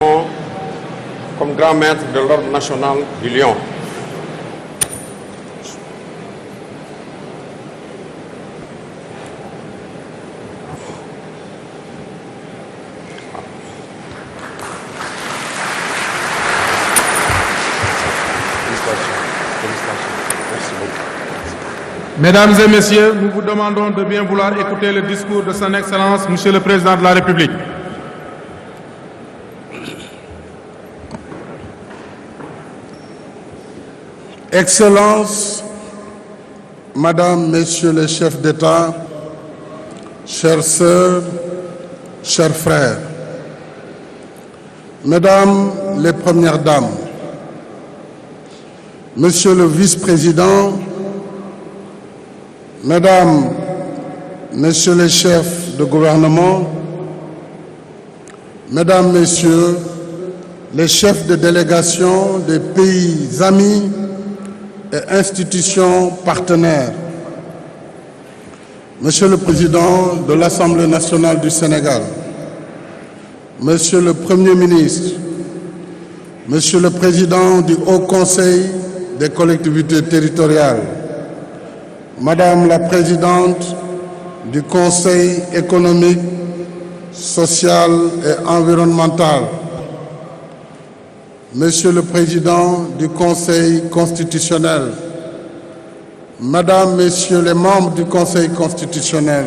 Comme grand maître de l'ordre national du Lion. Mesdames et Messieurs, nous vous demandons de bien vouloir écouter le discours de Son Excellence, Monsieur le Président de la République. Excellences, Madame, Messieurs les chefs d'État, chères sœurs, chers frères, Mesdames les Premières Dames, Monsieur le Vice-président, Mesdames, Messieurs les chefs de gouvernement, Mesdames, Messieurs les chefs de délégation des pays amis et institutions partenaires, Monsieur le Président de l'Assemblée nationale du Sénégal, Monsieur le Premier ministre, Monsieur le Président du Haut Conseil des collectivités territoriales, Madame la Présidente du Conseil économique, social et environnemental, Monsieur le Président du Conseil constitutionnel, Madame, Messieurs les membres du Conseil constitutionnel,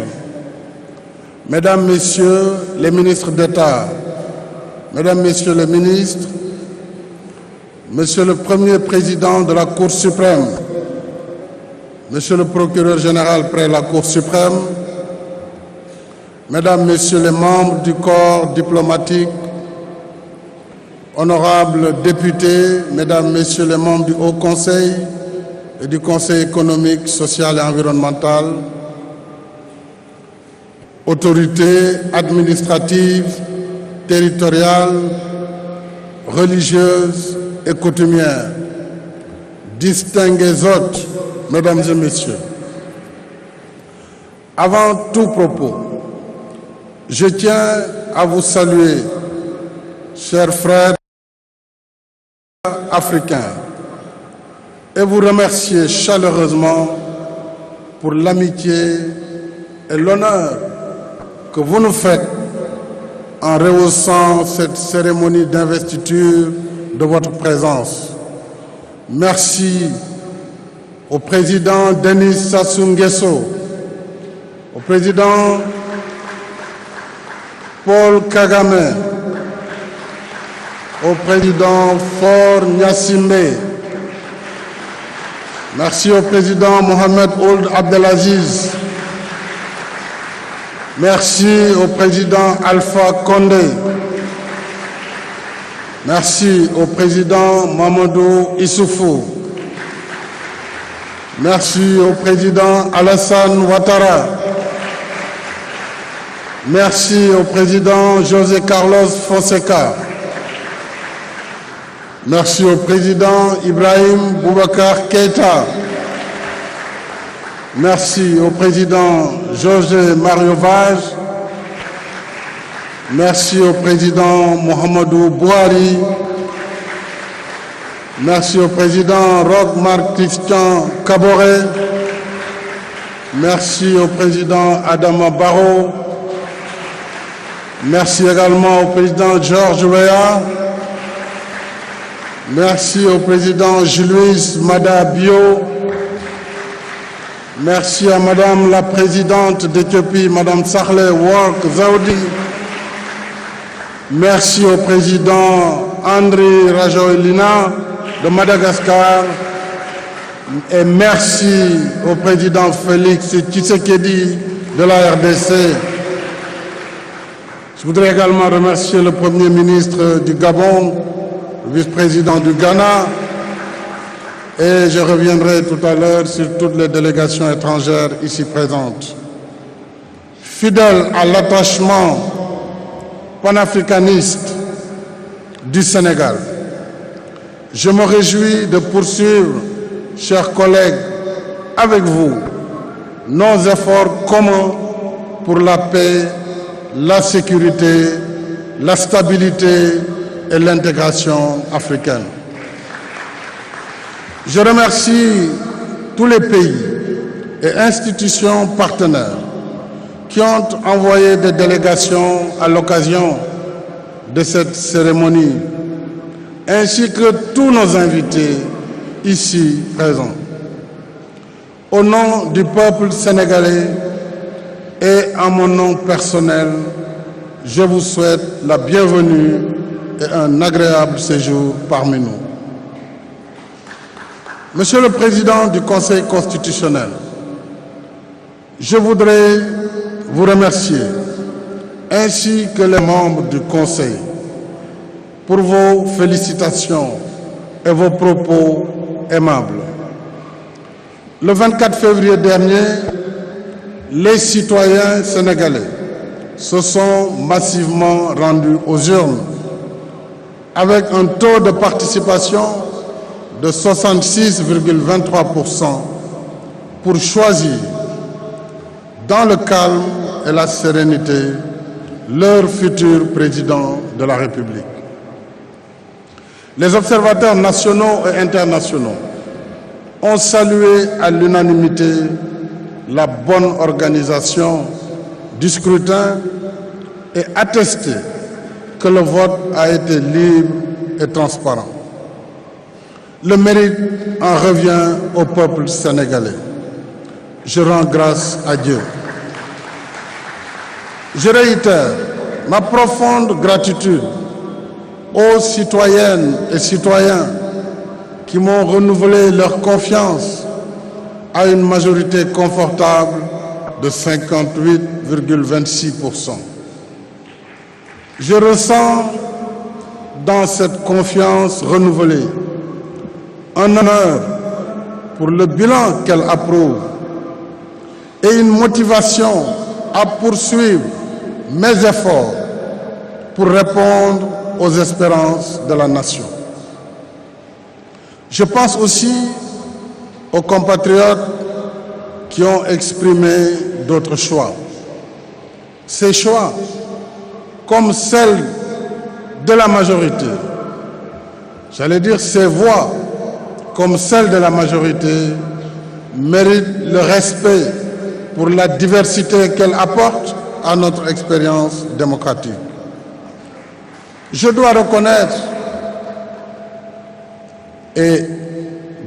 Mesdames, Messieurs les ministres d'État, Mesdames, Messieurs les ministres, Monsieur le Premier Président de la Cour suprême, Monsieur le Procureur général près la Cour suprême, Mesdames, Messieurs les membres du corps diplomatique, honorables députés, Mesdames, Messieurs les membres du Haut Conseil et du Conseil économique, social et environnemental, autorités administratives, territoriales, religieuses et coutumières, distingués hôtes, Mesdames et Messieurs, avant tout propos, je tiens à vous saluer, chers frères africains, et vous remercier chaleureusement pour l'amitié et l'honneur que vous nous faites en rehaussant cette cérémonie d'investiture de votre présence. Merci au président Denis Sassou Nguesso, au président Paul Kagame, au président Faure Gnassingbé, merci au président Mohamed Ould Abdelaziz, merci au président Alpha Condé, merci au président Mamadou Issoufou, merci au président Alassane Ouattara, merci au président José Carlos Fonseca, merci au président Ibrahim Boubacar Keïta, merci au président José Mario Vaz, merci au président Mohamedou Bouhari, merci au président Roch Marc Christian Kaboré, merci au président Adama Barrow, merci également au président George Weah, merci au président Julius Mada Bio, merci à Madame la Présidente d'Éthiopie, Madame Sahle Work Zaoudi, merci au président Andry Rajoelina de Madagascar et merci au président Félix Tshisekedi de la RDC. Je voudrais également remercier le Premier ministre du Gabon, le vice-président du Ghana, et je reviendrai tout à l'heure sur toutes les délégations étrangères ici présentes. Fidèle à l'attachement panafricaniste du Sénégal, je me réjouis de poursuivre, chers collègues, avec vous, nos efforts communs pour la paix, la sécurité, la stabilité et l'intégration africaine. Je remercie tous les pays et institutions partenaires qui ont envoyé des délégations à l'occasion de cette cérémonie, ainsi que tous nos invités ici présents. Au nom du peuple sénégalais et en mon nom personnel, je vous souhaite la bienvenue et un agréable séjour parmi nous. Monsieur le Président du Conseil constitutionnel, je voudrais vous remercier, ainsi que les membres du Conseil, pour vos félicitations et vos propos aimables. Le 24 février dernier, les citoyens sénégalais se sont massivement rendus aux urnes avec un taux de participation de 66,23% pour choisir, dans le calme et la sérénité, leur futur président de la République. Les observateurs nationaux et internationaux ont salué à l'unanimité la bonne organisation du scrutin et attesté que le vote a été libre et transparent. Le mérite en revient au peuple sénégalais. Je rends grâce à Dieu. Je réitère ma profonde gratitude aux citoyennes et citoyens qui m'ont renouvelé leur confiance à une majorité confortable de 58,26%. Je ressens dans cette confiance renouvelée un honneur pour le bilan qu'elle approuve et une motivation à poursuivre mes efforts pour répondre aux espérances de la nation. Je pense aussi aux compatriotes qui ont exprimé d'autres choix. Ces choix, comme celles de la majorité, j'allais dire ces voix, comme celles de la majorité, méritent le respect pour la diversité qu'elle apporte à notre expérience démocratique. Je dois reconnaître et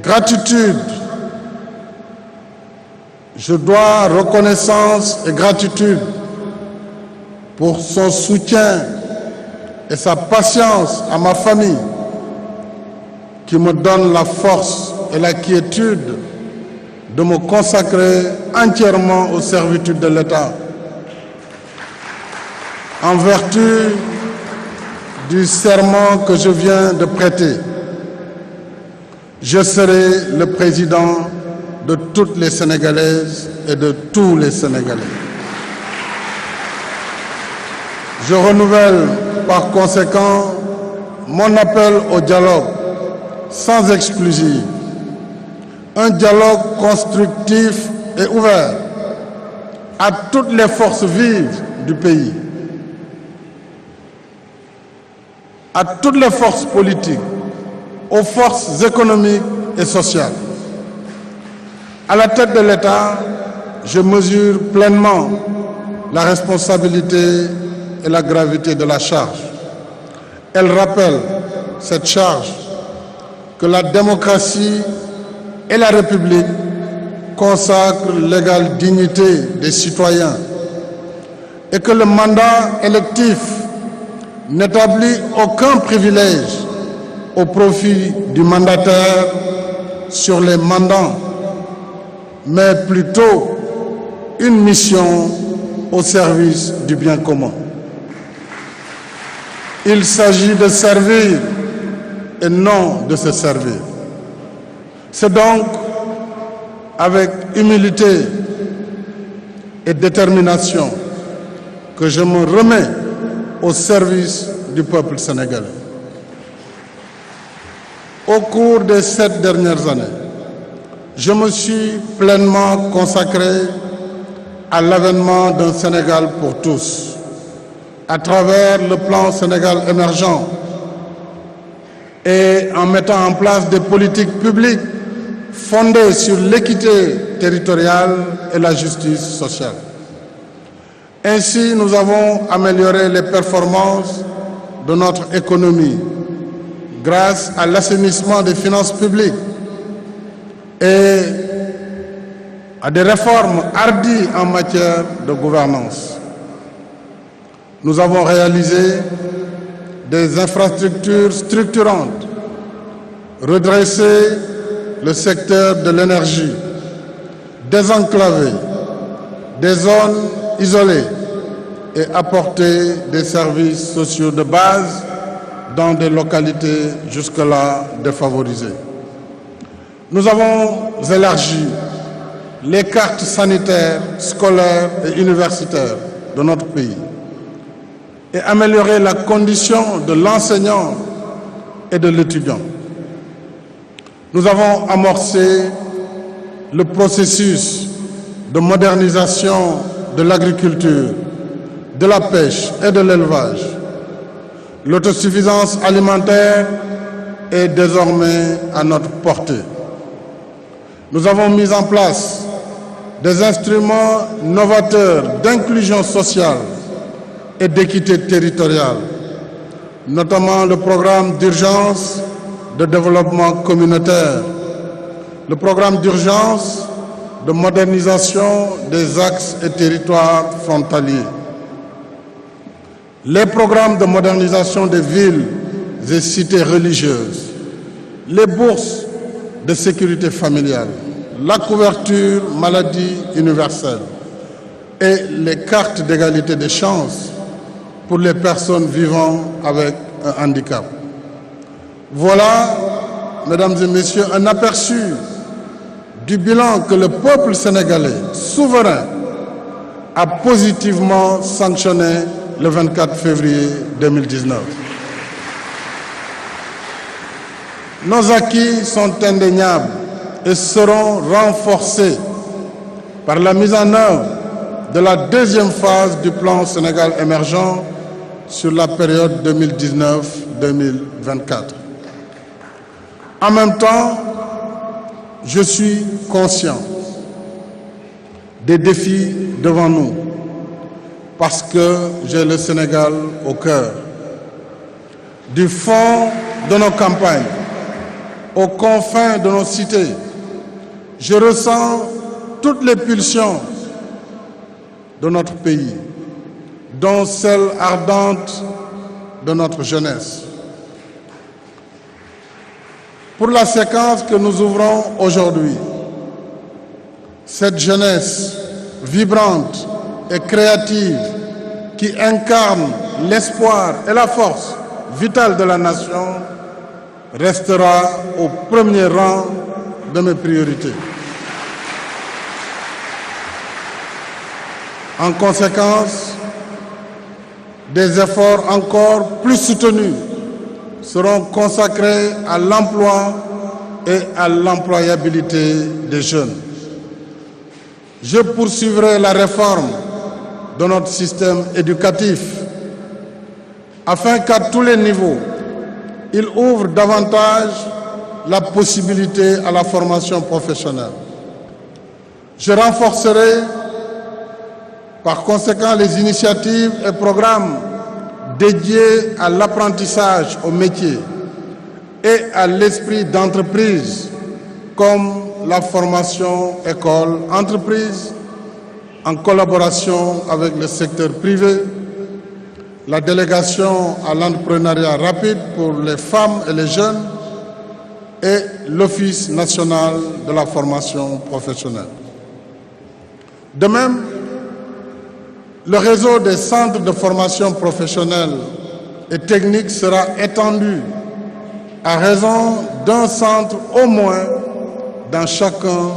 gratitude, je dois reconnaissance et gratitude pour son soutien et sa patience à ma famille qui me donne la force et la quiétude de me consacrer entièrement aux servitudes de l'État en vertu du serment que je viens de prêter. Je serai le président de toutes les Sénégalaises et de tous les Sénégalais. Je renouvelle par conséquent mon appel au dialogue sans exclusive, un dialogue constructif et ouvert à toutes les forces vives du pays, à toutes les forces politiques, aux forces économiques et sociales. À la tête de l'État, je mesure pleinement la responsabilité et la gravité de la charge. Elle rappelle, cette charge, que la démocratie et la République consacrent l'égale dignité des citoyens et que le mandat électif n'établit aucun privilège au profit du mandataire sur les mandants, mais plutôt une mission au service du bien commun. Il s'agit de servir et non de se servir. C'est donc avec humilité et détermination que je me remets au service du peuple sénégalais. Au cours des 7 dernières années, je me suis pleinement consacré à l'avènement d'un Sénégal pour tous, à travers le plan Sénégal émergent et en mettant en place des politiques publiques fondées sur l'équité territoriale et la justice sociale. Ainsi, nous avons amélioré les performances de notre économie grâce à l'assainissement des finances publiques et à des réformes hardies en matière de gouvernance. Nous avons réalisé des infrastructures structurantes, redressé le secteur de l'énergie, désenclavé des zones isolées et apporté des services sociaux de base dans des localités jusque-là défavorisées. Nous avons élargi les cartes sanitaires, scolaires et universitaires de notre pays et amélioré la condition de l'enseignant et de l'étudiant. Nous avons amorcé le processus de modernisation de l'agriculture, de la pêche et de l'élevage. L'autosuffisance alimentaire est désormais à notre portée. Nous avons mis en place des instruments novateurs d'inclusion sociale et d'équité territoriale, notamment le programme d'urgence de développement communautaire, le programme d'urgence de modernisation des axes et territoires frontaliers, les programmes de modernisation des villes et cités religieuses, les bourses de sécurité familiale, la couverture maladie universelle et les cartes d'égalité des chances pour les personnes vivant avec un handicap. Voilà, mesdames et messieurs, un aperçu du bilan que le peuple sénégalais, souverain, a positivement sanctionné le 24 février 2019. Nos acquis sont indéniables et seront renforcés par la mise en œuvre de la deuxième phase du plan Sénégal émergent sur la période 2019-2024. En même temps, je suis conscient des défis devant nous parce que j'ai le Sénégal au cœur. Du fond de nos campagnes, aux confins de nos cités, je ressens toutes les pulsions de notre pays, dont celle ardente de notre jeunesse. Pour la séquence que nous ouvrons aujourd'hui, cette jeunesse vibrante et créative qui incarne l'espoir et la force vitale de la nation restera au premier rang de mes priorités. En conséquence, des efforts encore plus soutenus seront consacrés à l'emploi et à l'employabilité des jeunes. Je poursuivrai la réforme de notre système éducatif afin qu'à tous les niveaux, il ouvre davantage la possibilité à la formation professionnelle. Je renforcerai par conséquent les initiatives et programmes dédiés à l'apprentissage au métier et à l'esprit d'entreprise comme la formation école-entreprise en collaboration avec le secteur privé, la délégation à l'entrepreneuriat rapide pour les femmes et les jeunes et l'Office national de la formation professionnelle. De même, le réseau des centres de formation professionnelle et technique sera étendu à raison d'un centre au moins dans chacun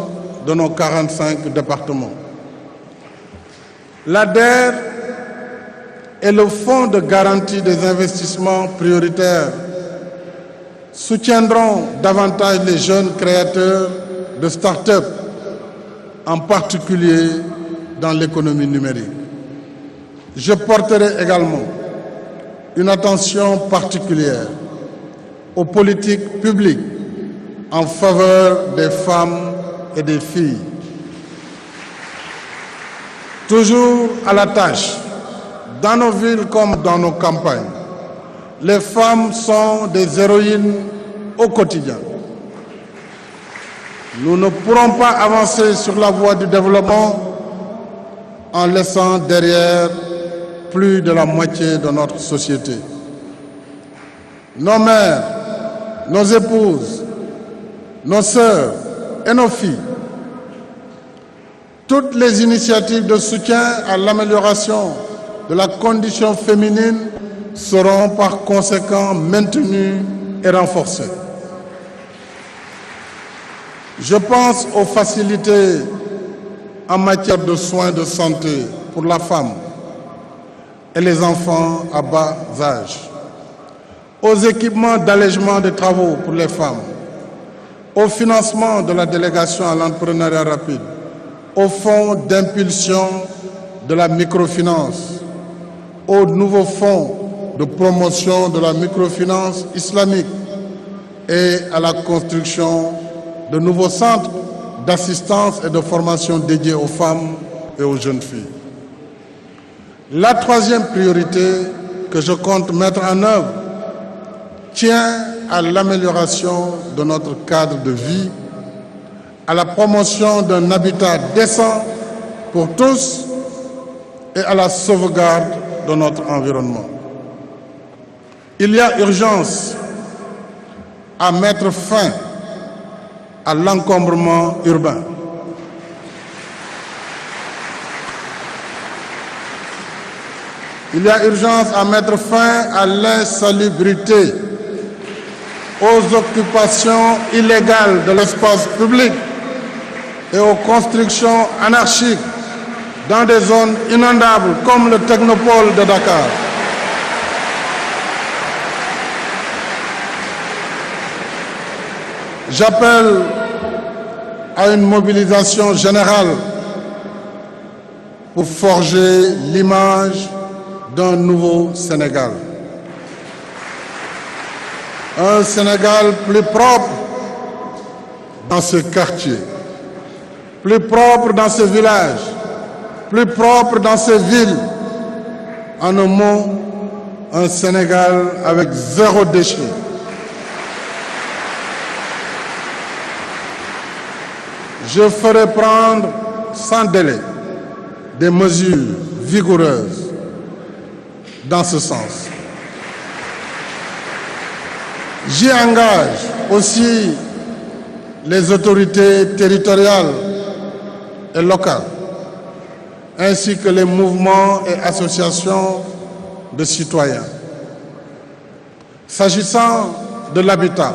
de nos 45 départements. L'ADER et le Fonds de garantie des investissements prioritaires soutiendront davantage les jeunes créateurs de start-up, en particulier dans l'économie numérique. Je porterai également une attention particulière aux politiques publiques en faveur des femmes et des filles. Toujours à la tâche, dans nos villes comme dans nos campagnes, les femmes sont des héroïnes au quotidien. Nous ne pourrons pas avancer sur la voie du développement en laissant derrière plus de la moitié de notre société. Nos mères, nos épouses, nos sœurs et nos filles. Toutes les initiatives de soutien à l'amélioration de la condition féminine seront par conséquent maintenues et renforcées. Je pense aux facilités en matière de soins de santé pour la femme et les enfants à bas âge, aux équipements d'allègement des travaux pour les femmes, au financement de la délégation à l'entrepreneuriat rapide, au fonds d'impulsion de la microfinance, au nouveau fonds de promotion de la microfinance islamique et à la construction de nouveaux centres d'assistance et de formation dédiés aux femmes et aux jeunes filles. La troisième priorité que je compte mettre en œuvre tient à l'amélioration de notre cadre de vie, à la promotion d'un habitat décent pour tous et à la sauvegarde de notre environnement. Il y a urgence à mettre fin à l'encombrement urbain. Il y a urgence à mettre fin à l'insalubrité, aux occupations illégales de l'espace public et aux constructions anarchiques dans des zones inondables comme le technopole de Dakar. J'appelle à une mobilisation générale pour forger l'image d'un nouveau Sénégal. Un Sénégal plus propre dans ce quartier, plus propre dans ce village, plus propre dans ces villes. En un mot, un Sénégal avec zéro déchet. Je ferai prendre sans délai des mesures vigoureuses dans ce sens. J'y engage aussi les autorités territoriales et locales, ainsi que les mouvements et associations de citoyens. S'agissant de l'habitat,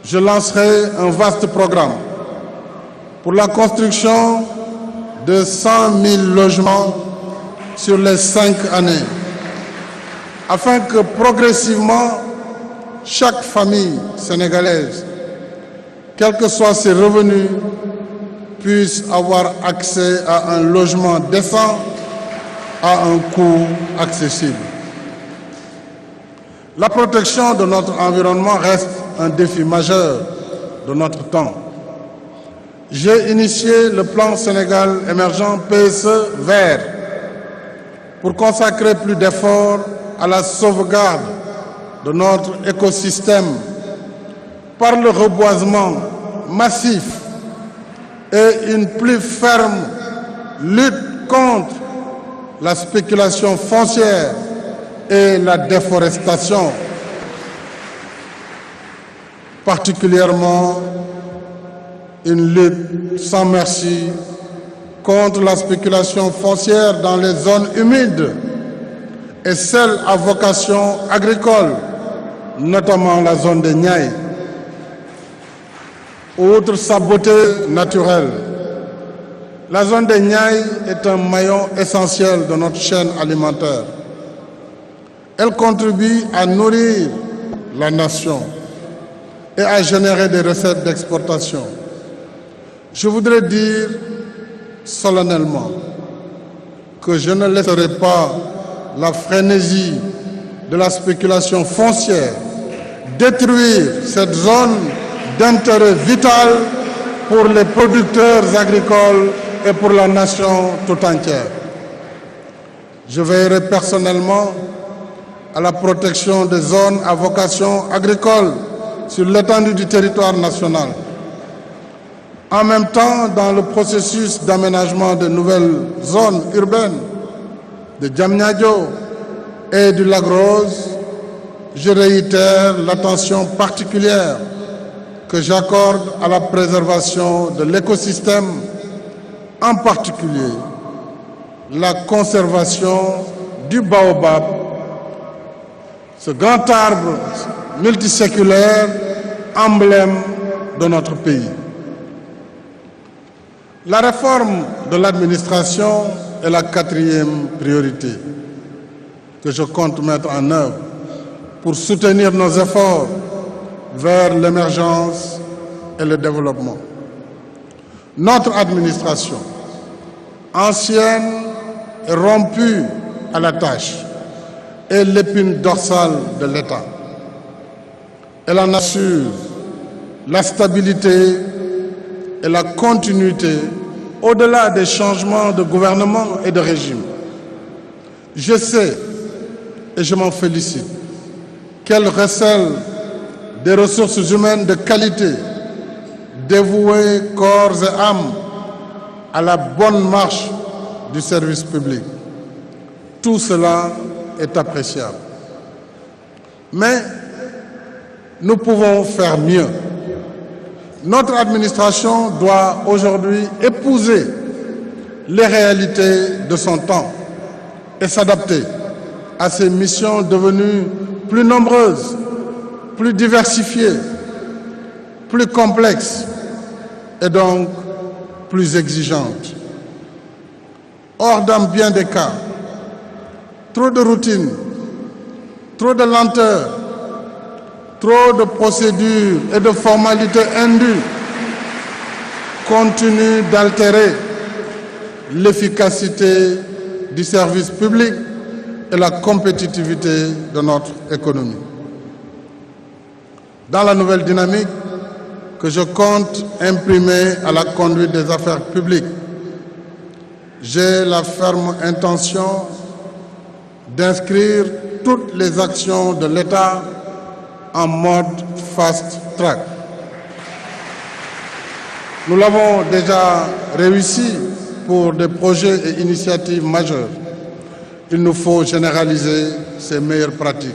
je lancerai un vaste programme pour la construction de 100 000 logements sur les 5 années, afin que progressivement, chaque famille sénégalaise, quels que soient ses revenus, puisse avoir accès à un logement décent à un coût accessible. La protection de notre environnement reste un défi majeur de notre temps. J'ai initié le plan Sénégal émergent PSE vert pour consacrer plus d'efforts à la sauvegarde de notre écosystème par le reboisement massif et une plus ferme lutte contre la spéculation foncière et la déforestation, particulièrement une lutte sans merci contre la spéculation foncière dans les zones humides et celles à vocation agricole, notamment la zone des Niayes. Outre sa beauté naturelle, la zone des Niayes est un maillon essentiel de notre chaîne alimentaire. Elle contribue à nourrir la nation et à générer des recettes d'exportation. Je voudrais dire solennellement que je ne laisserai pas la frénésie de la spéculation foncière détruire cette zone d'intérêt vital pour les producteurs agricoles et pour la nation tout entière. Je veillerai personnellement à la protection des zones à vocation agricole sur l'étendue du territoire national. En même temps, dans le processus d'aménagement de nouvelles zones urbaines de Diamniadio et du Lac Rose, je réitère l'attention particulière que j'accorde à la préservation de l'écosystème, en particulier la conservation du baobab, ce grand arbre multiséculaire, emblème de notre pays. La réforme de l'administration est la quatrième priorité que je compte mettre en œuvre pour soutenir nos efforts vers l'émergence et le développement. Notre administration, ancienne et rompue à la tâche, est l'épine dorsale de l'État. Elle en assure la stabilité et la continuité au-delà des changements de gouvernement et de régime. Je sais, et je m'en félicite, qu'elle recèle des ressources humaines de qualité, dévouées corps et âme à la bonne marche du service public. Tout cela est appréciable. Mais nous pouvons faire mieux. Notre administration doit aujourd'hui épouser les réalités de son temps et s'adapter à ces missions devenues plus nombreuses, plus diversifiées, plus complexes et donc plus exigeantes. Or, dans bien des cas, trop de routine, trop de lenteur, trop de procédures et de formalités indues continuent d'altérer l'efficacité du service public et la compétitivité de notre économie. Dans la nouvelle dynamique que je compte imprimer à la conduite des affaires publiques, j'ai la ferme intention d'inscrire toutes les actions de l'État en mode fast-track. Nous l'avons déjà réussi pour des projets et initiatives majeures. Il nous faut généraliser ces meilleures pratiques.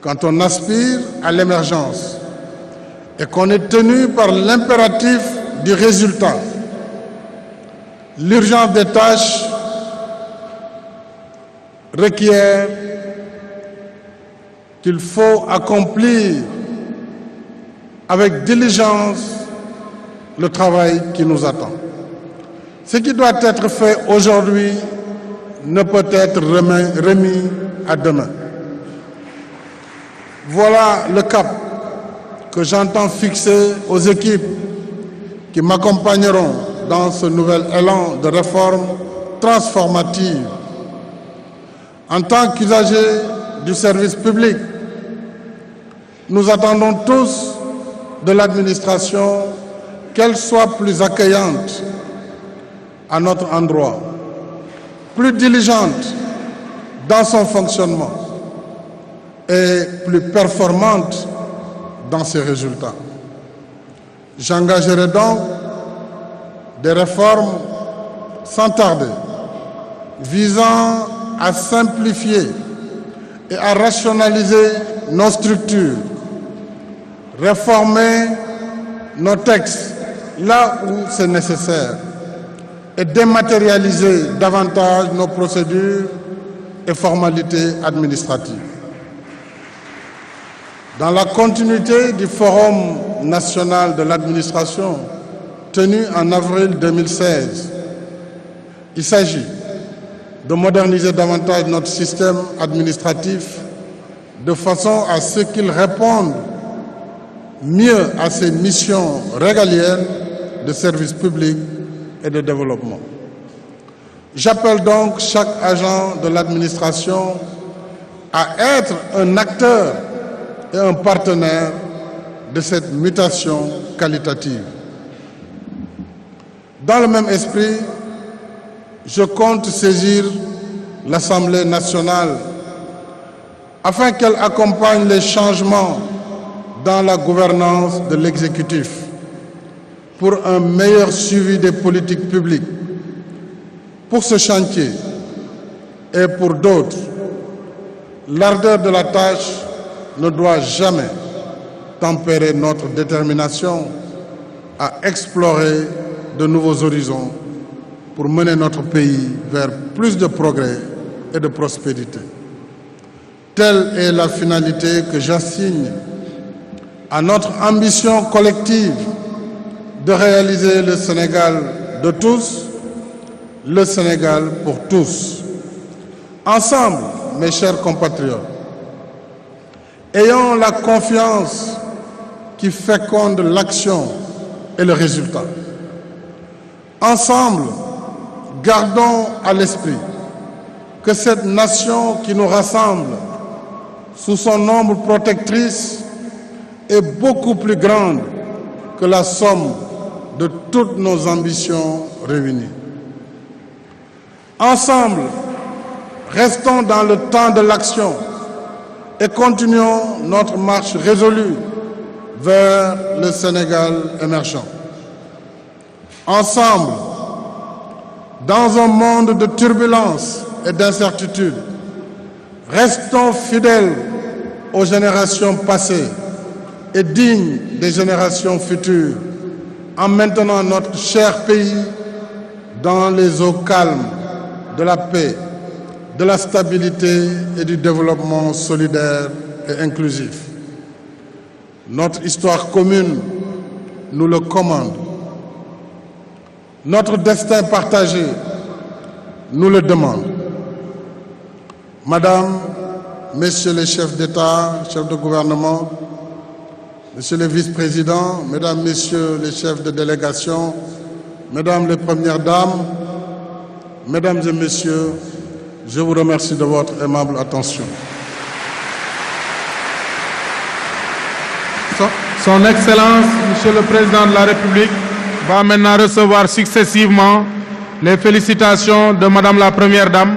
Quand on aspire à l'émergence et qu'on est tenu par l'impératif du résultat, l'urgence des tâches requiert qu'il faut accomplir avec diligence le travail qui nous attend. Ce qui doit être fait aujourd'hui ne peut être remis à demain. Voilà le cap que j'entends fixer aux équipes qui m'accompagneront dans ce nouvel élan de réforme transformative. En tant qu'usagers du service public, nous attendons tous de l'administration qu'elle soit plus accueillante à notre endroit, plus diligente dans son fonctionnement et plus performante dans ses résultats. J'engagerai donc des réformes sans tarder, visant à simplifier et à rationaliser nos structures, réformer nos textes là où c'est nécessaire et dématérialiser davantage nos procédures et formalités administratives. Dans la continuité du Forum national de l'administration tenu en avril 2016, il s'agit de moderniser davantage notre système administratif de façon à ce qu'il réponde mieux à ses missions régaliennes de service public et de développement. J'appelle donc chaque agent de l'administration à être un acteur et un partenaire de cette mutation qualitative. Dans le même esprit, je compte saisir l'Assemblée nationale afin qu'elle accompagne les changements dans la gouvernance de l'exécutif pour un meilleur suivi des politiques publiques. Pour ce chantier et pour d'autres, l'ardeur de la tâche ne doit jamais tempérer notre détermination à explorer de nouveaux horizons pour mener notre pays vers plus de progrès et de prospérité. Telle est la finalité que j'assigne à notre ambition collective de réaliser le Sénégal de tous, le Sénégal pour tous. Ensemble, mes chers compatriotes, ayons la confiance qui féconde l'action et le résultat. Ensemble, gardons à l'esprit que cette nation qui nous rassemble sous son ombre protectrice est beaucoup plus grande que la somme de toutes nos ambitions réunies. Ensemble, restons dans le temps de l'action et continuons notre marche résolue vers le Sénégal émergent. Ensemble, dans un monde de turbulences et d'incertitudes, restons fidèles aux générations passées et dignes des générations futures en maintenant notre cher pays dans les eaux calmes de la paix, de la stabilité et du développement solidaire et inclusif. Notre histoire commune nous le commande. Notre destin partagé nous le demande. Madame, Messieurs les chefs d'État, chefs de gouvernement, Messieurs les vice-présidents, Mesdames, Messieurs les chefs de délégation, Mesdames les premières dames, Mesdames et Messieurs, je vous remercie de votre aimable attention. Son Excellence, Monsieur le Président de la République, va maintenant recevoir successivement les félicitations de Madame la Première Dame,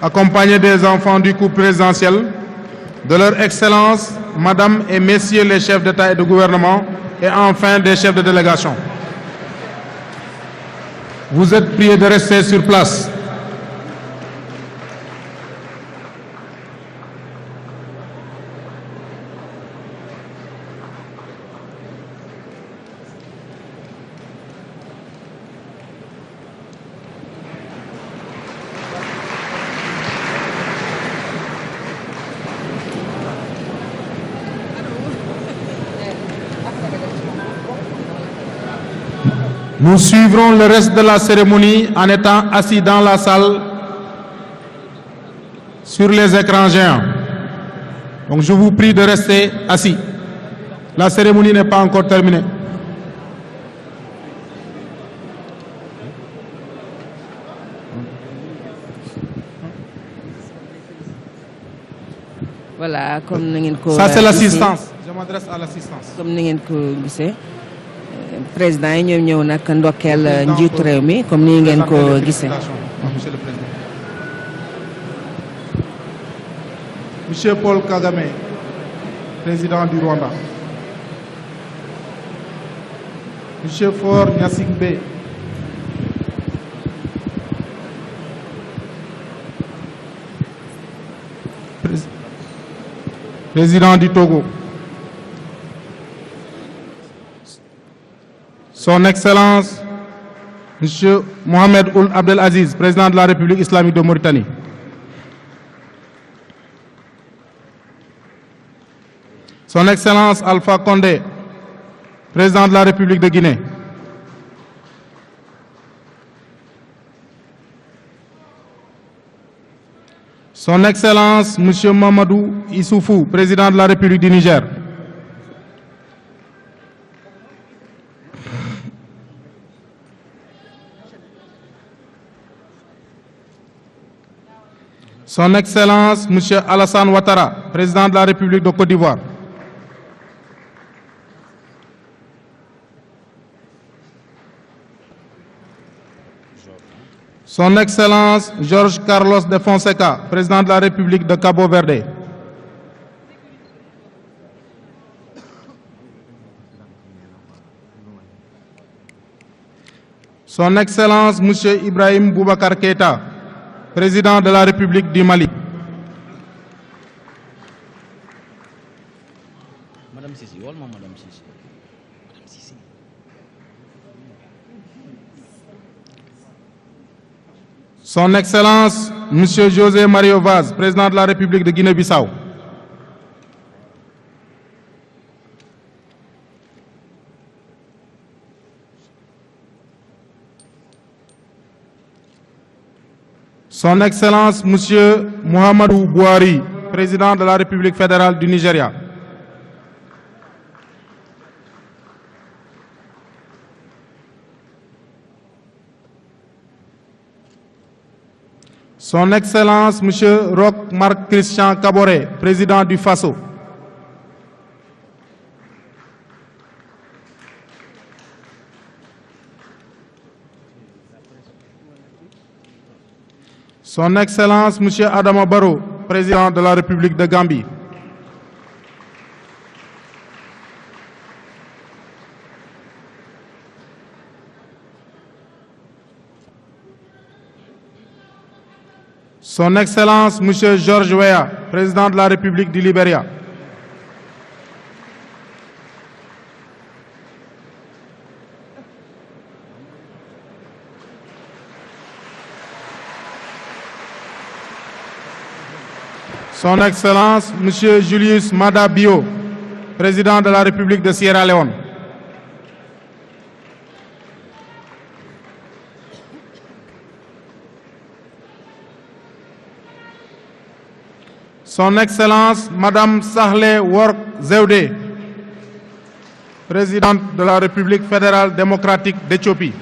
accompagnée des enfants du couple présidentiel, de leur Excellence, Madame et Messieurs les chefs d'État et de gouvernement, et enfin des chefs de délégation. Vous êtes priés de rester sur place. Nous suivrons le reste de la cérémonie en étant assis dans la salle sur les écrans géants. Donc je vous prie de rester assis. La cérémonie n'est pas encore terminée. Voilà, comme ni ngeen ko Ça c'est l'assistance. Je m'adresse à l'assistance. Comme ni ngeen ko gisee président yi ñoom ñëw nag ndokkeel njiitu réew mi comme ni ngeen ko gisee. Monsieur le Président. Monsieur Paul Kagame, président du Rwanda. Monsieur Faure Gnassingbé. Président du Togo. Son Excellence, Monsieur Mohamed Ould Abdel Aziz, président de la République islamique de Mauritanie. Son Excellence Alpha Condé, président de la République de Guinée. Son Excellence Monsieur Mamadou Issoufou, président de la République du Niger. Son Excellence Monsieur Alassane Ouattara, président de la République de Côte d'Ivoire. Son Excellence Jorge Carlos de Fonseca, président de la République de Cabo Verde. Son Excellence Monsieur Ibrahim Boubacar Keïta, président de la République du Mali. Madame Sissi, Madame Sissi. Son Excellence Monsieur José Mario Vaz, président de la République de Guinée-Bissau. Son Excellence Monsieur Muhammadu Buhari, président de la République fédérale du Nigeria. Son Excellence Monsieur Roch Marc Christian Kaboré, président du Faso. Son Excellence Monsieur Adama Barrow, président de la République de Gambie. Son Excellence Monsieur George Weah, président de la République du Libéria. Son Excellence Monsieur Julius Maada Bio, président de la République de Sierra Leone. Son Excellence Madame Sahle Work Zewde, présidente de la République fédérale démocratique d'Éthiopie.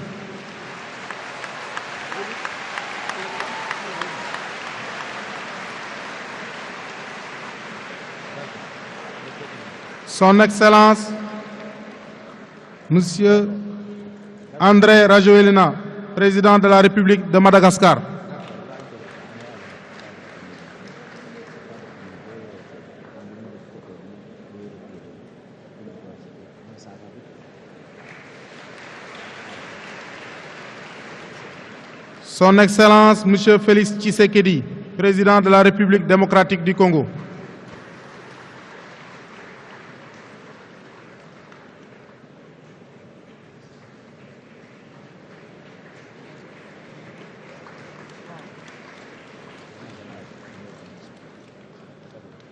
Son Excellence Monsieur André Rajoelina, président de la République de Madagascar. Son Excellence Monsieur Félix Tshisekedi, président de la République démocratique du Congo.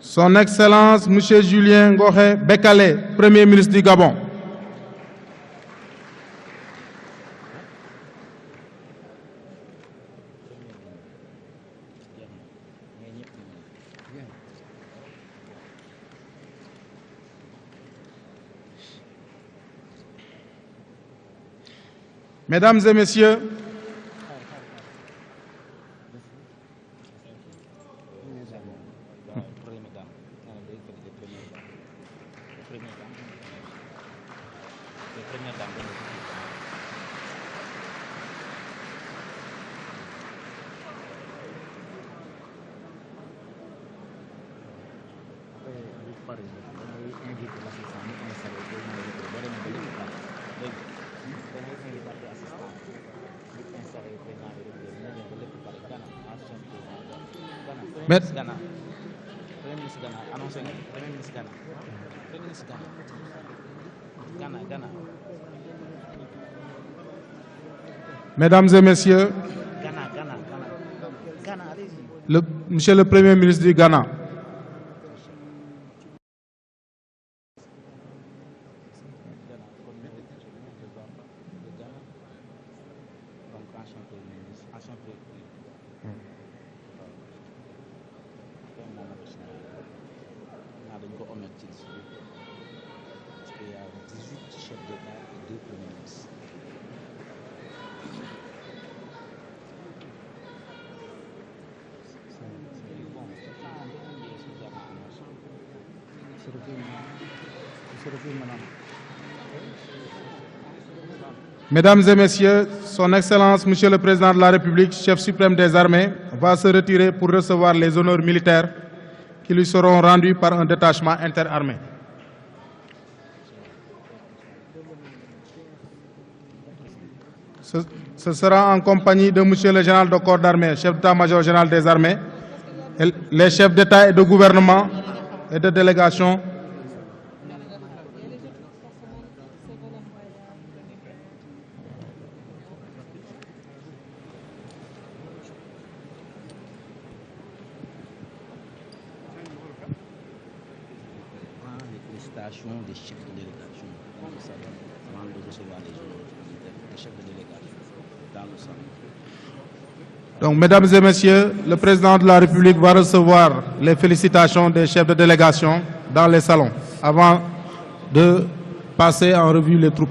Son Excellence Monsieur Julien Ngoré Bekale, Premier ministre du Gabon. Mesdames et Messieurs, Mesdames et Messieurs, Monsieur le Premier ministre du Ghana. Mesdames et Messieurs, Son Excellence, Monsieur le Président de la République, chef suprême des armées, va se retirer pour recevoir les honneurs militaires qui lui seront rendus par un détachement interarmé. Ce sera en compagnie de Monsieur le Général de corps d'armée, chef d'état-major général des armées, et les chefs d'État et de gouvernement et de délégation. Les félicitations des chefs de délégation dans le salon avant de recevoir les honneurs des chefs de délégation dans le salon. Donc, Mesdames et Messieurs, le Président de la République va recevoir les félicitations des chefs de délégation dans les salons avant de passer en revue les troupes.